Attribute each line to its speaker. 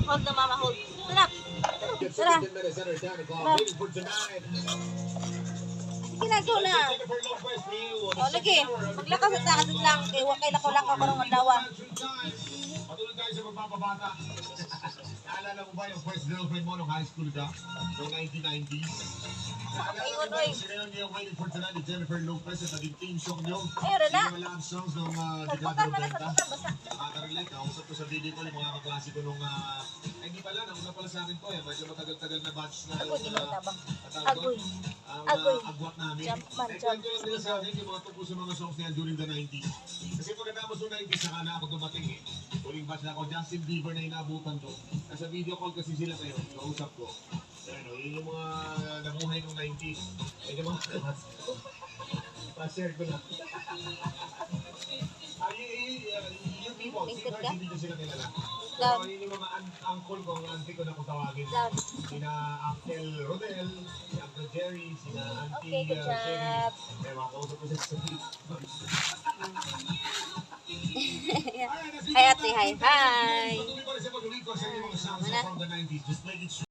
Speaker 1: Hold na mama, hold. Sarap. Sarap. Sige na, go na. O, lagi. Maglakas at nakasad lang. Kaya wakay lakaw-lakaw ka ng madawa.
Speaker 2: Patulog tayo sa pagpapabata. Naalala mo ba yung first girlfriend mo nung high school ka? Noong 1990s?
Speaker 1: Ayun, oy.
Speaker 2: Sinayon niyo yung Waiting for Tonight ni Jennifer Lopez at naging team song niyo.
Speaker 1: Ayun, na.
Speaker 2: Yung mga love songs noong dekada
Speaker 1: Sapukan mo na,
Speaker 2: 90.
Speaker 1: sapukan. Basta.
Speaker 2: Nakaka-relate. Kausap ko sa video ko yung mga kaklase ko nung... hindi pala, nauna pala sa akin to. Medyo matagal-tagal na batch na
Speaker 1: Agoy,
Speaker 2: yung...
Speaker 1: ginagtabang.
Speaker 2: tawag
Speaker 1: Agoy.
Speaker 2: doon, ang
Speaker 1: Agoy.
Speaker 2: agwat namin.
Speaker 1: Jumpman,
Speaker 2: Kwento
Speaker 1: jump.
Speaker 2: lang nila sa akin yung mga tungkol sa mga songs niya during the 90s. Kasi pagkatapos ng 90s, saka na ako dumating eh. Huling batch na ako, Justin Bieber na inaabutan ko. Nasa video call kasi sila ngayon, kausap ko. Ano, yun yung mga namuhay ng 90s. Yun yung mga pa-share ko lang. Yung people,
Speaker 1: Lingkod ka?
Speaker 2: hindi ko sila kilala.
Speaker 1: Love.
Speaker 2: Pero yun yung mga uncle ko, ang auntie ko na kung tawagin.
Speaker 1: Love.
Speaker 2: Sina Uncle Rodel, si Uncle Jerry, sina Auntie
Speaker 1: Okay, good
Speaker 2: Sherry.
Speaker 1: job.
Speaker 2: Kaya mga kausap ko sila sa
Speaker 1: Hi, ate. Hi. Hi.
Speaker 2: Patuloy pa rin sa pag-uwi ko sa inyong mga sounds
Speaker 1: Tama na.
Speaker 2: from the 90s. Just play it